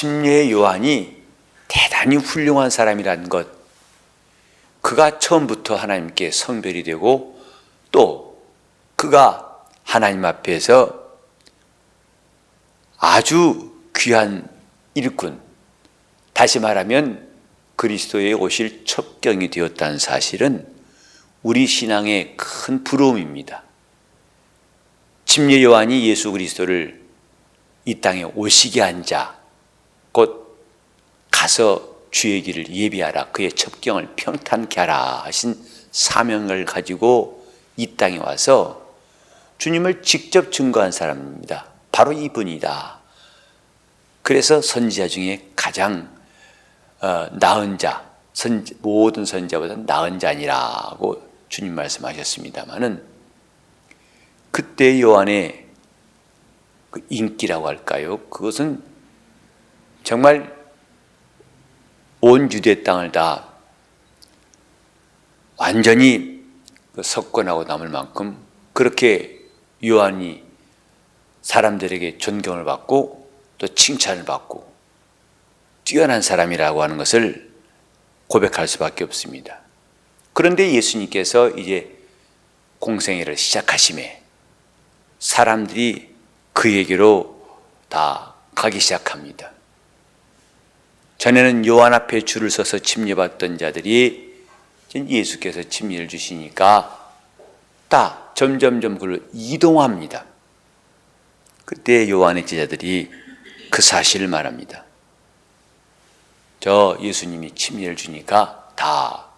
침례의 요한이 대단히 훌륭한 사람이라는 것, 그가 처음부터 하나님께 성별이 되고 또 그가 하나님 앞에서 아주 귀한 일꾼, 다시 말하면 그리스도의 오실 첩경이 되었다는 사실은 우리 신앙의 큰 부러움입니다. 침례 요한이 예수 그리스도를 이 땅에 오시게 한 자, 곧 가서 주의 길을 예비하라, 그의 첩경을 평탄케 하라 하신 사명을 가지고 이 땅에 와서 주님을 직접 증거한 사람입니다. 바로 이분이다. 그래서 선지자 중에 가장 나은 자, 모든 선지자보다 나은 자니라고 주님 말씀하셨습니다마는, 그때 요한의 그 인기라고 할까요? 그것은 정말 온 유대 땅을 다 완전히 석권하고 남을 만큼 그렇게 요한이 사람들에게 존경을 받고 또 칭찬을 받고 뛰어난 사람이라고 하는 것을 고백할 수밖에 없습니다. 그런데 예수님께서 이제 공생애를 시작하심에 사람들이 그에게로 다 가기 시작합니다. 전에는 요한 앞에 줄을 서서 침례받던 자들이 예수께서 침례를 주시니까 다 점점점 그걸로 이동합니다. 그때 요한의 제자들이 그 사실을 말합니다. 저 예수님이 침례를 주니까 다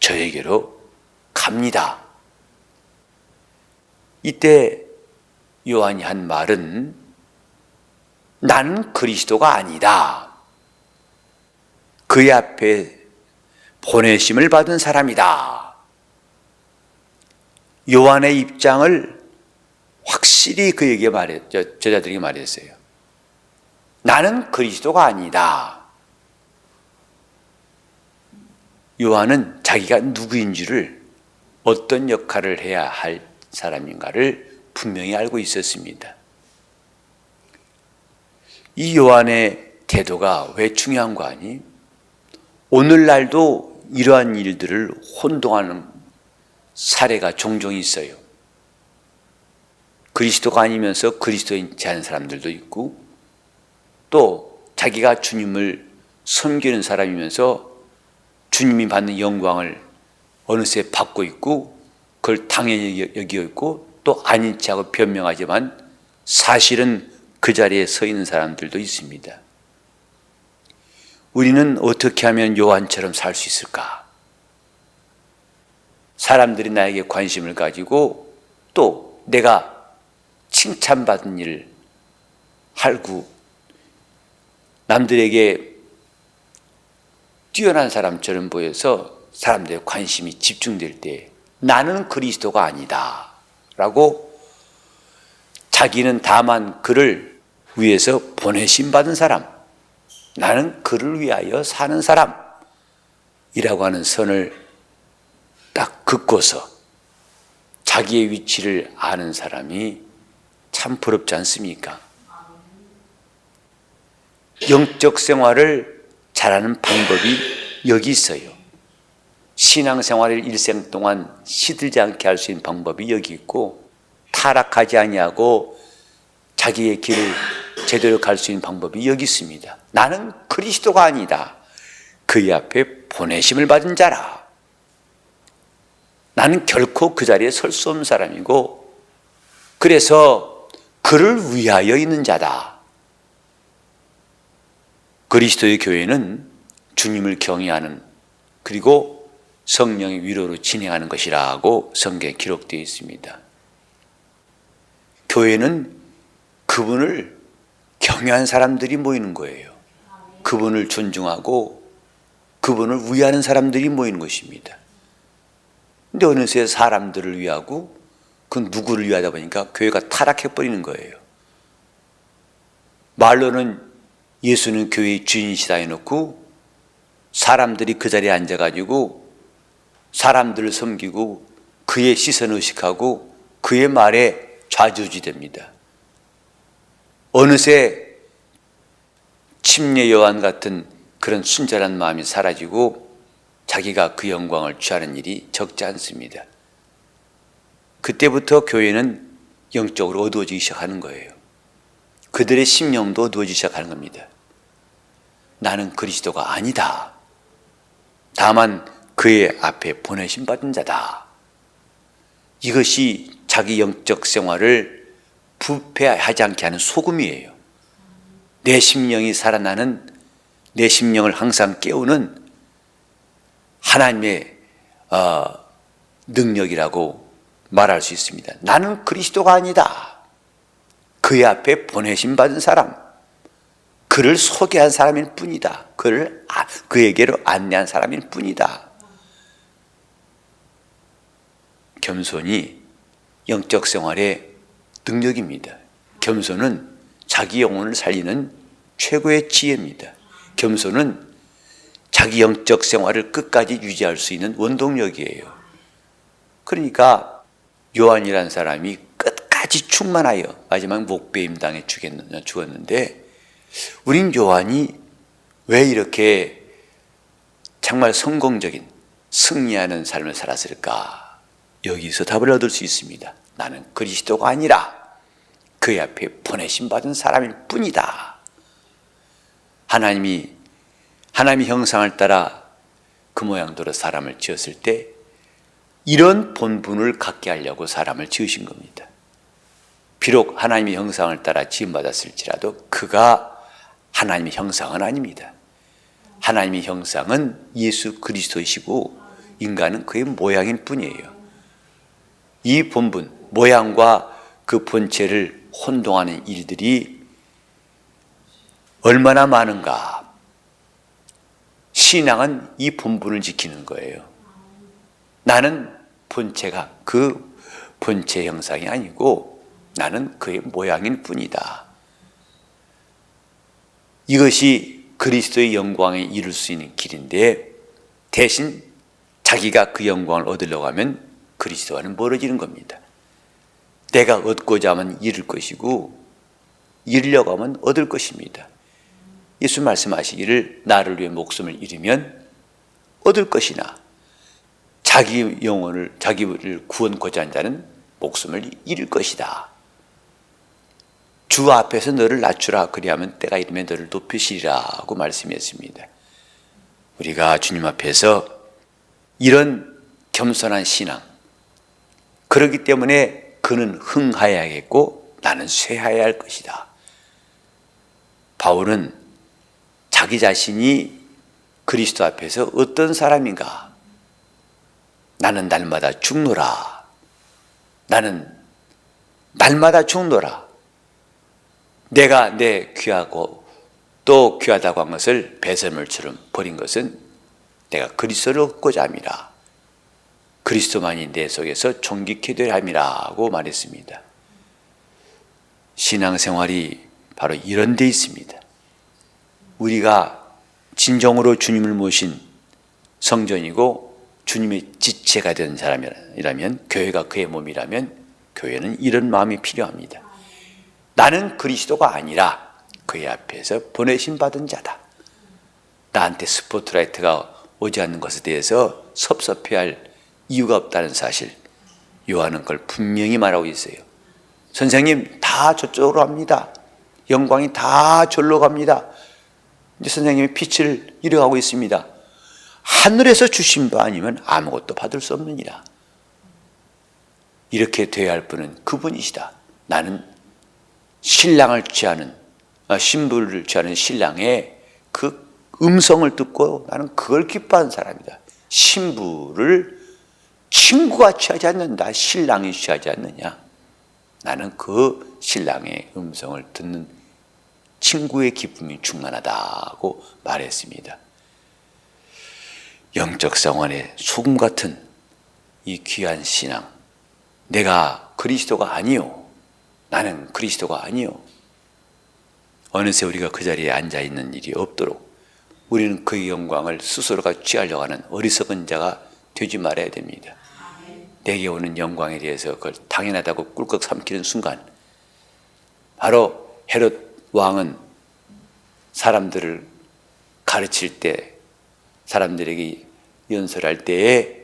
저에게로 갑니다. 이때 요한이 한 말은 나는 그리스도가 아니다. 그의 앞에 보내심을 받은 사람이다. 요한의 입장을 확실히 그에게 제자들에게 말했어요. 나는 그리스도가 아니다. 요한은 자기가 누구인 줄을, 어떤 역할을 해야 할 사람인가를 분명히 알고 있었습니다. 이 요한의 태도가 왜 중요한 거 아니? 오늘날도 이러한 일들을 혼동하는 사례가 종종 있어요. 그리스도가 아니면서 그리스도인지 않은 사람들도 있고, 또 자기가 주님을 섬기는 사람이면서 주님이 받는 영광을 어느새 받고 있고 그걸 당연히 여기고 있고, 또 아닌 척하고 변명하지만 사실은 그 자리에 서 있는 사람들도 있습니다. 우리는 어떻게 하면 요한처럼 살 수 있을까? 사람들이 나에게 관심을 가지고 또 내가 칭찬받은 일을 하고 남들에게 뛰어난 사람처럼 보여서 사람들의 관심이 집중될 때 나는 그리스도가 아니다 라고, 자기는 다만 그를 위해서 보내심 받은 사람, 나는 그를 위하여 사는 사람이라고 하는 선을 딱 긋고서 자기의 위치를 아는 사람이 참 부럽지 않습니까? 영적 생활을 잘하는 방법이 여기 있어요. 신앙생활을 일생 동안 시들지 않게 할 수 있는 방법이 여기 있고, 타락하지 아니하고 자기의 길을 제대로 갈 수 있는 방법이 여기 있습니다. 나는 그리스도가 아니다. 그의 앞에 보내심을 받은 자라. 나는 결코 그 자리에 설 수 없는 사람이고, 그래서 그를 위하여 있는 자다. 그리스도의 교회는 주님을 경외하는, 그리고 성령의 위로로 진행하는 것이라고 성경에 기록되어 있습니다. 교회는 그분을 경외한 사람들이 모이는 거예요. 그분을 존중하고 그분을 위하는 사람들이 모이는 것입니다. 근데 어느새 사람들을 위하고 그 누구를 위하다 보니까 교회가 타락해버리는 거예요. 말로는 예수는 교회의 주인이시다 해놓고 사람들이 그 자리에 앉아가지고 사람들을 섬기고 그의 시선 의식하고 그의 말에 좌지우지됩니다. 어느새 침례 요한 같은 그런 순전한 마음이 사라지고 자기가 그 영광을 취하는 일이 적지 않습니다. 그때부터 교회는 영적으로 어두워지기 시작하는 거예요. 그들의 심령도 어두워지기 시작하는 겁니다. 나는 그리스도가 아니다. 다만 그의 앞에 보내심 받은 자다. 이것이 자기 영적 생활을 부패하지 않게 하는 소금이에요. 내 심령이 살아나는, 내 심령을 항상 깨우는 하나님의 능력이라고 말할 수 있습니다. 나는 그리스도가 아니다. 그의 앞에 보내심 받은 사람, 그를 소개한 사람일 뿐이다. 그에게로 안내한 사람일 뿐이다. 겸손이 영적 생활의 능력입니다. 겸손은 자기 영혼을 살리는 최고의 지혜입니다. 겸손은 자기 영적 생활을 끝까지 유지할 수 있는 원동력이에요. 그러니까 요한이라는 사람이 끝까지 충만하여 마지막 목배임 당해 죽었는데, 우린 요한이 왜 이렇게 정말 성공적인 승리하는 삶을 살았을까? 여기서 답을 얻을 수 있습니다. 나는 그리스도가 아니라 그의 앞에 보내심 받은 사람일 뿐이다. 하나님이 형상을 따라 그 모양대로 사람을 지었을 때 이런 본분을 갖게 하려고 사람을 지으신 겁니다. 비록 하나님의 형상을 따라 지음받았을지라도 그가 하나님의 형상은 아닙니다. 하나님의 형상은 예수 그리스도이시고 인간은 그의 모양일 뿐이에요. 이 본분, 모양과 그 본체를 혼동하는 일들이 얼마나 많은가. 신앙은 이 본분을 지키는 거예요. 나는 본체가 그 본체 형상이 아니고 나는 그의 모양일 뿐이다. 이것이 그리스도의 영광에 이룰 수 있는 길인데, 대신 자기가 그 영광을 얻으려고 하면 그리스도와는 멀어지는 겁니다. 내가 얻고자 하면 잃을 것이고 잃으려고 하면 얻을 것입니다. 예수 말씀하시기를 나를 위해 목숨을 잃으면 얻을 것이나 자기 영혼을, 자기를 구원고자 한 자는 목숨을 잃을 것이다. 주 앞에서 너를 낮추라, 그리하면 때가 이르면 너를 높이시리라고 말씀했습니다. 우리가 주님 앞에서 이런 겸손한 신앙, 그렇기 때문에 그는 흥하여야겠고 나는 쇠하여야 할 것이다. 바울은 자기 자신이 그리스도 앞에서 어떤 사람인가? 나는 날마다 죽노라. 나는 날마다 죽노라. 내가 내 귀하고 또 귀하다고 한 것을 배설물처럼 버린 것은 내가 그리스도를 얻고자 함이라. 그리스도만이 내 속에서 존귀케 되려 함이라고 말했습니다. 신앙생활이 바로 이런 데 있습니다. 우리가 진정으로 주님을 모신 성전이고 주님의 지체가 된 사람이라면, 교회가 그의 몸이라면 교회는 이런 마음이 필요합니다. 나는 그리스도가 아니라 그의 앞에서 보내심 받은 자다. 나한테 스포트라이트가 오지 않는 것에 대해서 섭섭해할 이유가 없다는 사실, 요한은 그걸 분명히 말하고 있어요. 선생님, 다 저쪽으로 갑니다. 영광이 다 절로 갑니다. 이제 선생님이 빛을 잃어가고 있습니다. 하늘에서 주신 바 아니면 아무것도 받을 수 없느니라. 이렇게 되어야 할 분은 그분이시다. 나는 신랑을 취하는, 신부를 취하는 신랑의 그 음성을 듣고 나는 그걸 기뻐하는 사람이다. 신부를 친구가 취하지 않는다. 신랑이 취하지 않느냐. 나는 그 신랑의 음성을 듣는 친구의 기쁨이 충만하다고 말했습니다. 영적 생활의 소금 같은 이 귀한 신앙, 내가 그리스도가 아니요, 나는 그리스도가 아니요, 어느새 우리가 그 자리에 앉아있는 일이 없도록 우리는 그의 영광을 스스로가 취하려고 하는 어리석은 자가 되지 말아야 됩니다. 내게 오는 영광에 대해서 그걸 당연하다고 꿀꺽 삼키는 순간, 바로 헤롯 왕은 사람들을 가르칠 때, 사람들에게 연설할 때에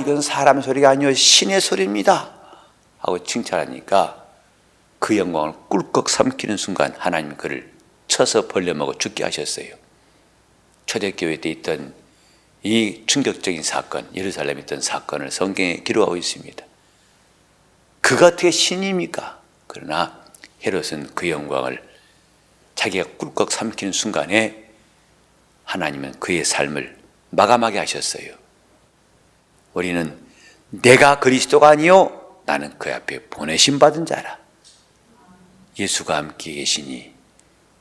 이건 사람 소리가 아니요 신의 소리입니다 하고 칭찬하니까 그 영광을 꿀꺽 삼키는 순간 하나님 그를 쳐서 벌려먹어 죽게 하셨어요. 초대교회 때 있던 이 충격적인 사건, 예루살렘에 있던 사건을 성경에 기록하고 있습니다. 그가 어떻게 신입니까? 그러나 헤롯은 그 영광을 자기가 꿀꺽 삼키는 순간에 하나님은 그의 삶을 마감하게 하셨어요. 우리는 내가 그리스도가 아니요 나는 그 앞에 보내심 받은 자라. 예수가 함께 계시니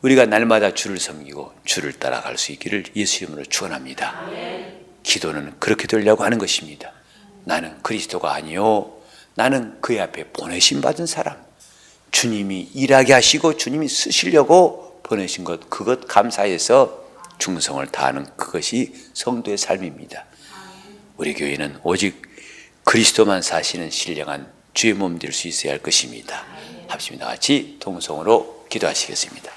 우리가 날마다 주를 섬기고 주를 따라갈 수 있기를 예수 이름으로 축원합니다. 기도는 그렇게 되려고 하는 것입니다. 나는 그리스도가 아니요 나는 그의 앞에 보내심 받은 사람. 주님이 일하게 하시고 주님이 쓰시려고 보내신 것, 그것 감사해서 충성을 다하는 그것이 성도의 삶입니다. 우리 교회는 오직 그리스도만 사시는 신령한 주의 몸 될 수 있어야 할 것입니다. 합심이 같이 동성으로 기도하시겠습니다.